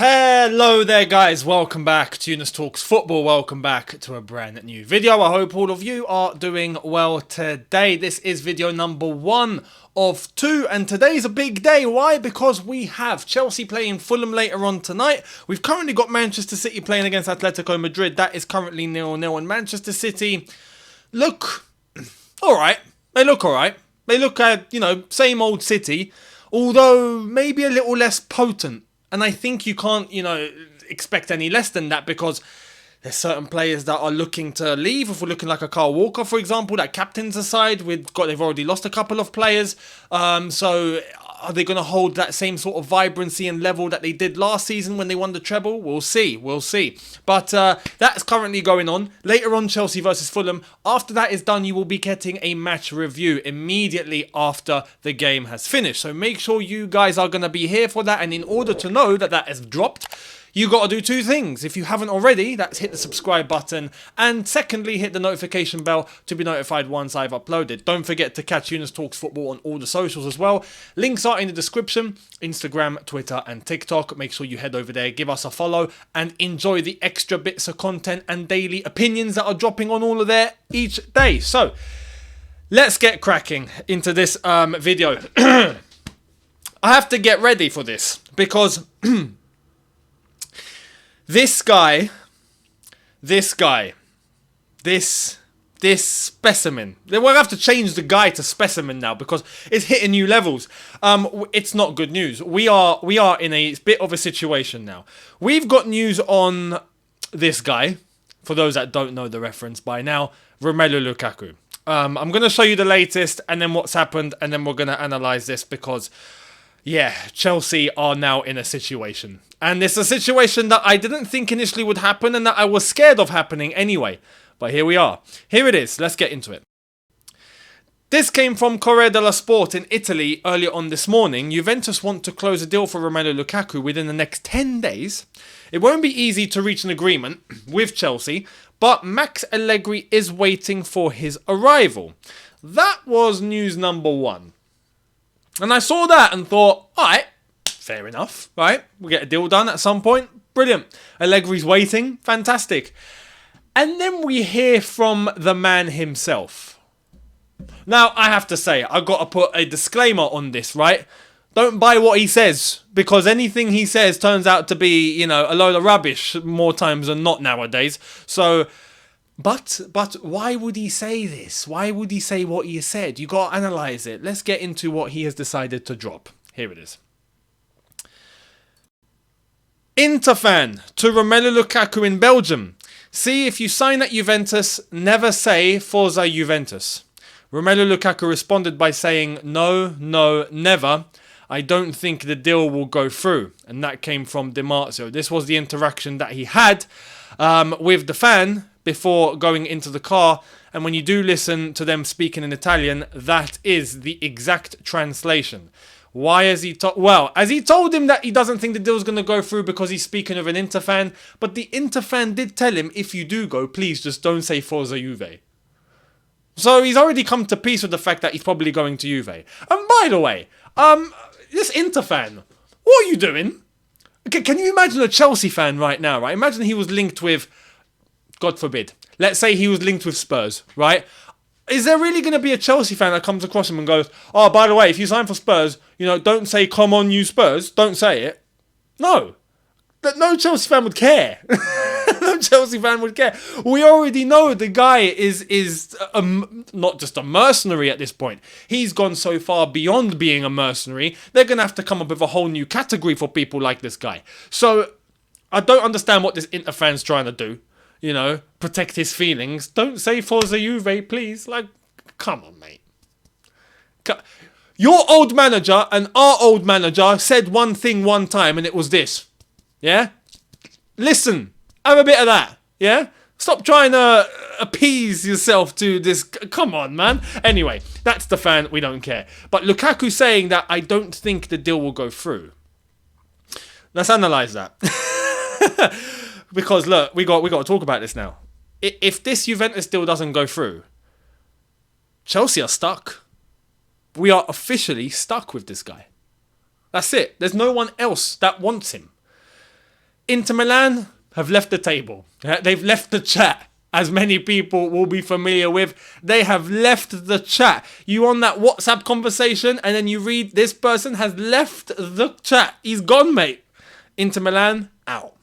Hello there guys, welcome back to Younes Talks Football, welcome back to a brand new video. I hope all of you are doing well today. This is video number 1 of 2 and today's a big day. Why? Because we have Chelsea playing Fulham later on tonight. We've currently got Manchester City playing against Atletico Madrid. That is currently 0-0 and Manchester City look alright. They look alright. They look at, same old City, although maybe a little less potent. And I think you can't, expect any less than that because there's certain players that are looking to leave. If we're looking like a Kyle Walker, for example, that captain's aside, they've already lost a couple of players. So are they going to hold that same sort of vibrancy and level that they did last season when they won the treble? We'll see. But that's currently going on. Later on, Chelsea versus Fulham. After that is done, you will be getting a match review immediately after the game has finished. So make sure you guys are going to be here for that. And in order to know that that has dropped, you got to do 2 things. If you haven't already, that's hit the subscribe button. And secondly, hit the notification bell to be notified once I've uploaded. Don't forget to catch Younes Talks Football on all the socials as well. Links are in the description. Instagram, Twitter and TikTok. Make sure you head over there, give us a follow and enjoy the extra bits of content and daily opinions that are dropping on all of there each day. So, let's get cracking into this video. I have to get ready for this because... This specimen. We'll have to change the guy to specimen now because it's hitting new levels. It's not good news. We are in a bit of a situation now. We've got news on this guy. For those that don't know the reference by now, Romelu Lukaku. I'm going to show you the latest and then what's happened and then we're going to analyse this because... yeah, Chelsea are now in a situation. And it's a situation that I didn't think initially would happen and that I was scared of happening anyway. But here we are. Here it is. Let's get into it. This came from Corriere dello Sport in Italy earlier on this morning. Juventus want to close a deal for Romelu Lukaku within the next 10 days. It won't be easy to reach an agreement with Chelsea, but Max Allegri is waiting for his arrival. That was news number 1. And I saw that and thought, alright, fair enough, right? We'll get a deal done at some point. Brilliant. Allegri's waiting. Fantastic. And then we hear from the man himself. Now, I have to say, I've got to put a disclaimer on this, right? Don't buy what he says, because anything he says turns out to be, a load of rubbish more times than not nowadays. So... But why would he say this? Why would he say what he said? You got to analyse it. Let's get into what he has decided to drop. Here it is. Inter Fan to Romelu Lukaku in Belgium. See, if you sign at Juventus, never say Forza Juventus. Romelu Lukaku responded by saying, no, never. I don't think the deal will go through. And that came from Di Marzio. This was the interaction that he had with the fan before going into the car, and when you do listen to them speaking in Italian, that is the exact translation. Why has he as he told him that he doesn't think the deal's going to go through because he's speaking of an Inter fan, but the Inter fan did tell him, if you do go, please just don't say Forza Juve. So he's already come to peace with the fact that he's probably going to Juve. And by the way, this Inter fan, what are you doing? Can you imagine a Chelsea fan right now, right? Imagine he was linked with, God forbid, let's say he was linked with Spurs, right? Is there really going to be a Chelsea fan that comes across him and goes, oh, by the way, if you sign for Spurs, don't say, come on, you Spurs. Don't say it. No. No Chelsea fan would care. No Chelsea fan would care. We already know the guy is not just a mercenary at this point. He's gone so far beyond being a mercenary, they're going to have to come up with a whole new category for people like this guy. So, I don't understand what this Inter fan's trying to do. Protect his feelings. Don't say Forza Juve, please. Come on, mate. Your old manager and our old manager said one thing one time and it was this. Yeah? Listen. Have a bit of that. Yeah? Stop trying to appease yourself to this. Come on, man. Anyway, that's the fan. We don't care. But Lukaku saying that I don't think the deal will go through. Let's analyse that. Because look, we got to talk about this now. If this Juventus deal doesn't go through, Chelsea are stuck. We are officially stuck with this guy. That's it. There's no one else that wants him. Inter Milan have left the table. They've left the chat. As many people will be familiar with, they have left the chat. You on that WhatsApp conversation and then you read this person has left the chat. He's gone, mate. Inter Milan, out.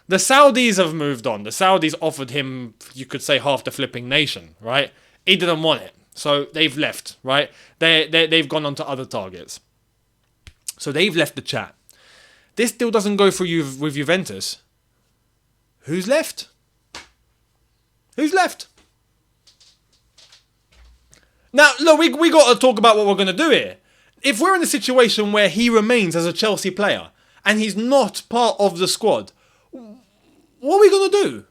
The Saudis have moved on. The Saudis offered him, you could say, half the flipping nation, right? He didn't want it. So they've left, right? They've gone on to other targets. So they've left the chat. This deal doesn't go through with Juventus. Who's left? Who's left? Now, look, we got to talk about what we're going to do here. If we're in a situation where he remains as a Chelsea player and he's not part of the squad, what are we going to do?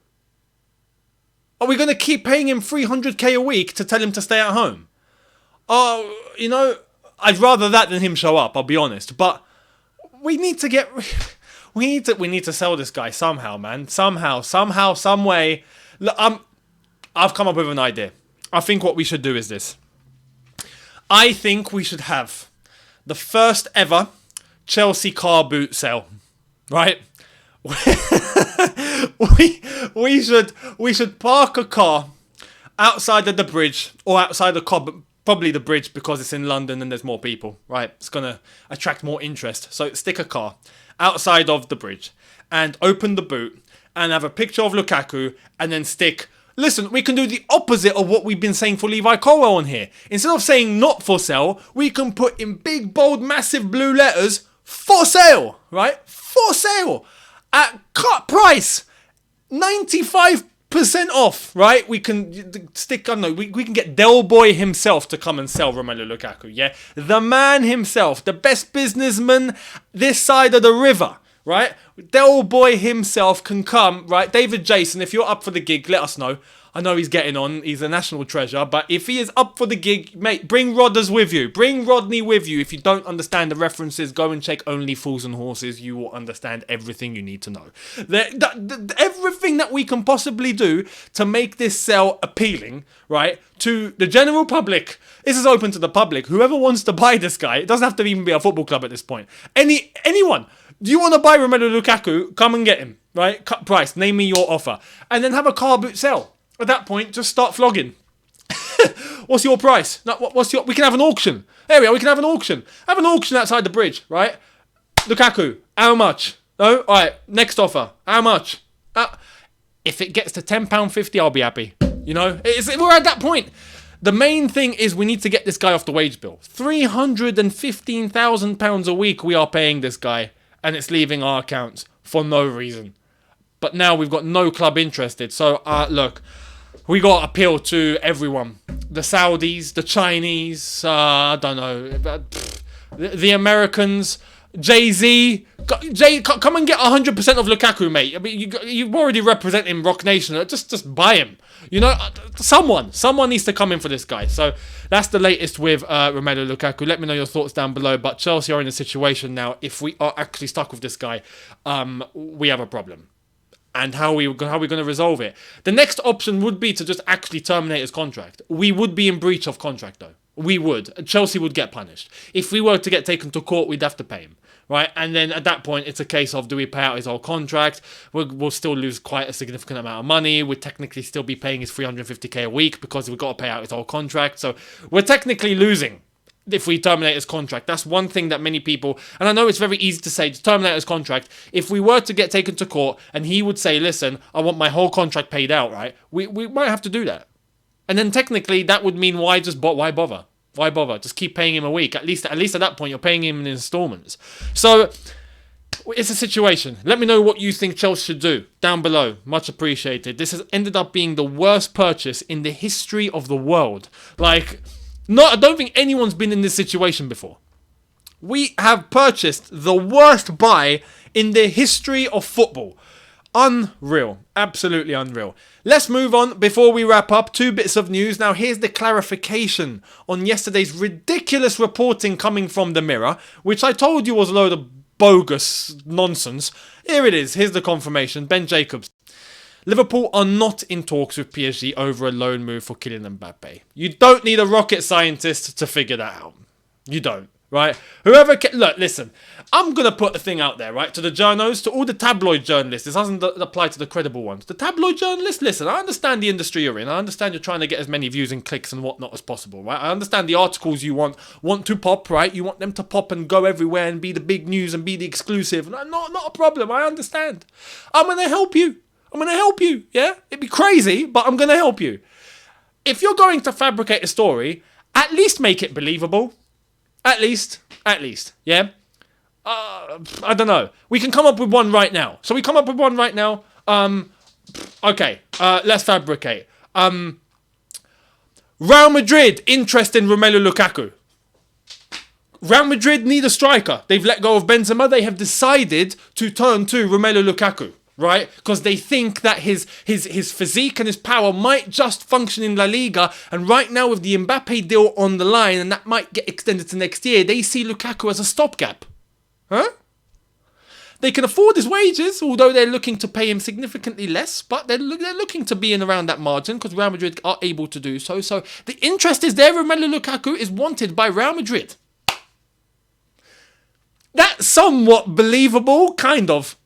Are we going to keep paying him 300k a week to tell him to stay at home? You know, I'd rather that than him show up, I'll be honest. But we need to get... We need to sell this guy somehow, man. Somehow, some way. Look, I've come up with an idea. I think what we should do is this. I think we should have the first ever Chelsea car boot sale, right? we should park a car outside of the bridge or outside the car, but probably the bridge because it's in London and there's more people, right? It's gonna attract more interest. So stick a car outside of the bridge and open the boot and have a picture of Lukaku and then stick... Listen, we can do the opposite of what we've been saying for Levi Colwell on here. Instead of saying not for sale, we can put in big, bold, massive blue letters, for sale, right? For sale. At cut price. 95% off, right? We can stick, I don't know, we can get Del Boy himself to come and sell Romelu Lukaku, yeah? The man himself, the best businessman this side of the river. Right? Del Boy himself can come, right? David Jason, if you're up for the gig, let us know. I know he's getting on. He's a national treasure. But if he is up for the gig, mate, bring Rodders with you. Bring Rodney with you. If you don't understand the references, go and check Only Fools and Horses. You will understand everything you need to know. Everything that we can possibly do to make this sale appealing, right, to the general public. This is open to the public. Whoever wants to buy this guy, it doesn't have to even be a football club at this point. Anyone. Do you want to buy Romelu Lukaku? Come and get him, right? Cut price. Name me your offer. And then have a car boot sale. At that point, just start flogging. What's your price? No, we can have an auction. There we are. We can have an auction. Have an auction outside the bridge, right? Lukaku, how much? No? All right, next offer. How much? If it gets to £10.50, I'll be happy. You know? We're at that point. The main thing is we need to get this guy off the wage bill. £315,000 a week we are paying this guy. And it's leaving our accounts for no reason. But now we've got no club interested. So, look, we got to appeal to everyone. The Saudis, the Chinese, I don't know, the Americans, Jay-Z. Come and get 100% of Lukaku, mate. I mean, you already represent him, Rock Nation. Just buy him. You know, someone needs to come in for this guy. So that's the latest with Romelu Lukaku. Let me know your thoughts down below. But Chelsea are in a situation now. If we are actually stuck with this guy, we have a problem. And how are we going to resolve it? The next option would be to just actually terminate his contract. We would be in breach of contract, though. We would. Chelsea would get punished. If we were to get taken to court, we'd have to pay him. Right? And then at that point, it's a case of, do we pay out his whole contract? We'll still lose quite a significant amount of money. We'd technically still be paying his 350k a week because we've got to pay out his whole contract. So we're technically losing if we terminate his contract. That's one thing that many people, and I know it's very easy to say, to terminate his contract. If we were to get taken to court and he would say, listen, I want my whole contract paid out, right? We might have to do that. And then technically that would mean why bother? Why bother? Just keep paying him a week. At least at that point, you're paying him in installments. So it's a situation. Let me know what you think Chelsea should do down below. Much appreciated. This has ended up being the worst purchase in the history of the world. I don't think anyone's been in this situation before. We have purchased the worst buy in the history of football. Unreal. Absolutely unreal. Let's move on before we wrap up. 2 bits of news. Now, here's the clarification on yesterday's ridiculous reporting coming from the Mirror, which I told you was a load of bogus nonsense. Here it is. Here's the confirmation. Ben Jacobs. Liverpool are not in talks with PSG over a loan move for Kylian Mbappe. You don't need a rocket scientist to figure that out. You don't. right? Whoever look, listen, I'm going to put a thing out there, right, to the journos, to all the tabloid journalists. This doesn't apply to the credible ones. The tabloid journalists, listen, I understand the industry you're in. I understand you're trying to get as many views and clicks and whatnot as possible, right? I understand the articles you want to pop, right? You want them to pop and go everywhere and be the big news and be the exclusive. Not a problem. I understand. I'm going to help you. Yeah? It'd be crazy, but I'm going to help you. If you're going to fabricate a story, at least make it believable. At least, yeah? I don't know. We can come up with one right now. So we come up with one right now. Okay, let's fabricate. Real Madrid interest in Romelu Lukaku. Real Madrid need a striker. They've let go of Benzema. They have decided to turn to Romelu Lukaku. Right? Because they think that his physique and his power might just function in La Liga. And right now with the Mbappe deal on the line, and that might get extended to next year, they see Lukaku as a stopgap. Huh? They can afford his wages, although they're looking to pay him significantly less. But they're looking to be in around that margin because Real Madrid are able to do so. So the interest is there. Romelu Lukaku is wanted by Real Madrid. That's somewhat believable, kind of.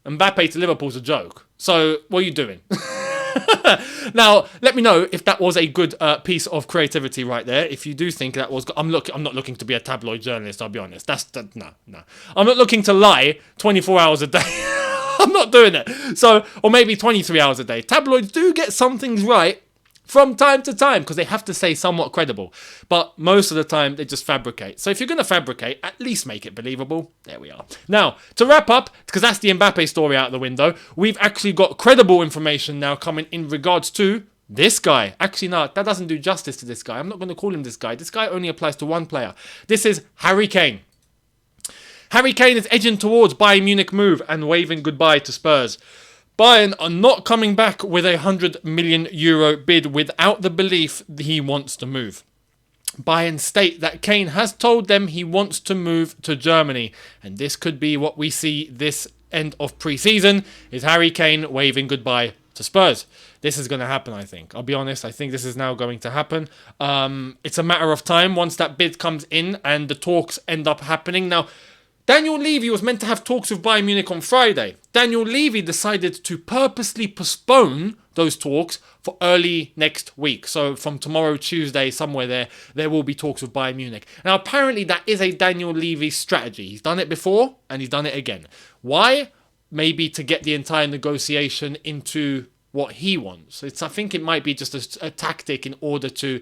Mbappe to Liverpool's a joke. So, what are you doing? Now, let me know if that was a good piece of creativity right there. If you do think that was... I'm not looking to be a tabloid journalist, I'll be honest. No. I'm not looking to lie 24 hours a day. I'm not doing it. So, or maybe 23 hours a day. Tabloids do get some things right from time to time, because they have to stay somewhat credible. But most of the time, they just fabricate. So if you're going to fabricate, at least make it believable. There we are. Now, to wrap up, because that's the Mbappe story out the window, we've actually got credible information now coming in regards to this guy. Actually, no, that doesn't do justice to this guy. I'm not going to call him this guy. This guy only applies to one player. This is Harry Kane. Harry Kane is edging towards Bayern Munich move and waving goodbye to Spurs. Bayern are not coming back with a €100 million bid without the belief that he wants to move. Bayern state that Kane has told them he wants to move to Germany, and this could be what we see this end of pre-season, is Harry Kane waving goodbye to Spurs. This is going to happen, I think. I'll be honest, I think this is now going to happen. It's a matter of time once that bid comes in and the talks end up happening. Now, Daniel Levy was meant to have talks with Bayern Munich on Friday. Daniel Levy decided to purposely postpone those talks for early next week. So from tomorrow, Tuesday, somewhere there will be talks with Bayern Munich. Now, apparently that is a Daniel Levy strategy. He's done it before and he's done it again. Why? Maybe to get the entire negotiation into what he wants. I think it might be just a tactic in order to,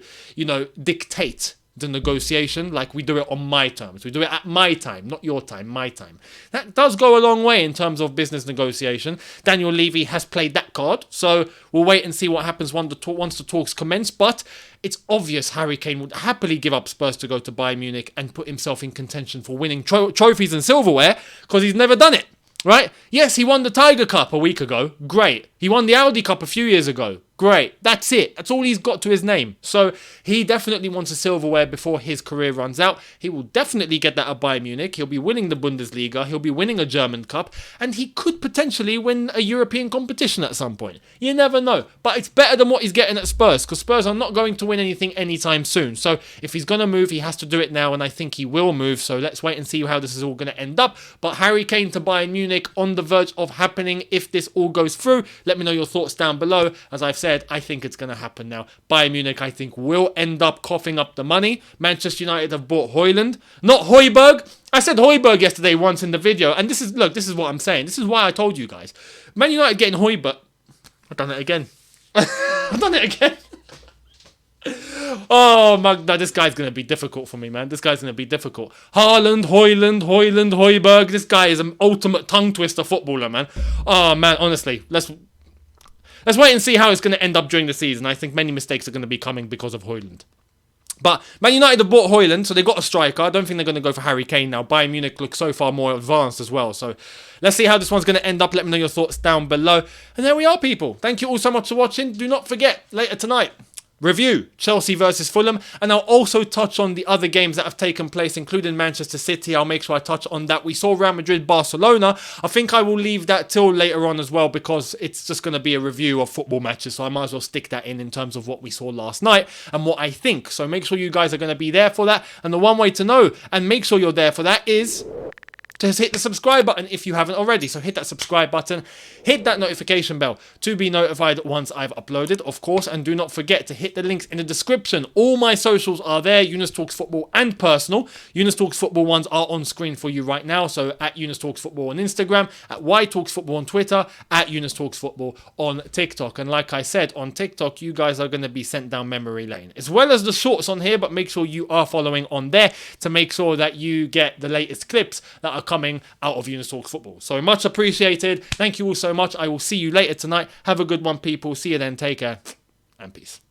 dictate the negotiation, like we do it on my terms. We do it at my time, not your time, my time. That does go a long way in terms of business negotiation. Daniel Levy has played that card, so we'll wait and see what happens once the talks commence, but it's obvious Harry Kane would happily give up Spurs to go to Bayern Munich and put himself in contention for winning trophies and silverware, because he's never done it. Right? Yes, he won the Tiger Cup a week ago. Great. He won the Audi Cup a few years ago. Great. That's it. That's all he's got to his name. So he definitely wants a silverware before his career runs out. He will definitely get that at Bayern Munich. He'll be winning the Bundesliga. He'll be winning a German Cup. And he could potentially win a European competition at some point. You never know. But it's better than what he's getting at Spurs, because Spurs are not going to win anything anytime soon. So if he's going to move, he has to do it now. And I think he will move. So let's wait and see how this is all going to end up. But Harry Kane to Bayern Munich on the verge of happening if this all goes through. Let me know your thoughts down below. As I've said, I think it's going to happen now. Bayern Munich, I think, will end up coughing up the money. Manchester United have bought Højlund, not Højbjerg. I said Højbjerg yesterday once in the video, and this is what I'm saying. This is why I told you guys. Man United getting Højbjerg. I've done it again. Oh, no, this guy's going to be difficult for me, man. This guy's going to be difficult. Haaland, Højlund, Højbjerg. This guy is an ultimate tongue twister footballer, man. Oh, man, honestly, let's wait and see how it's going to end up during the season. I think many mistakes are going to be coming because of Højlund. But Man United have bought Højlund, so they've got a striker. I don't think they're going to go for Harry Kane now. Bayern Munich looks so far more advanced as well. So let's see how this one's going to end up. Let me know your thoughts down below. And there we are, people. Thank you all so much for watching. Do not forget, later tonight, review Chelsea versus Fulham, and I'll also touch on the other games that have taken place, including Manchester City. I'll make sure I touch on that. We saw Real Madrid, Barcelona. I think I will leave that till later on as well, because it's just going to be a review of football matches, so I might as well stick that in terms of what we saw last night and what I think. So make sure you guys are going to be there for that, and the one way to know and make sure you're there for that is just hit the subscribe button if you haven't already. So hit that subscribe button, hit that notification bell to be notified once I've uploaded, of course, and do not forget to hit the links in the description. All my socials are there, Younes Talks Football and personal. Younes Talks Football ones are on screen for you right now, so at Younes Talks Football on Instagram, at Y Talks Football on Twitter, at Younes Talks Football on TikTok. And like I said, on TikTok, you guys are going to be sent down memory lane, as well as the shorts on here, but make sure you are following on there to make sure that you get the latest clips that are coming out of Younes Talks Football. So much appreciated. Thank you all so much. I will see you later tonight. Have a good one, people. See you then. Take care and peace.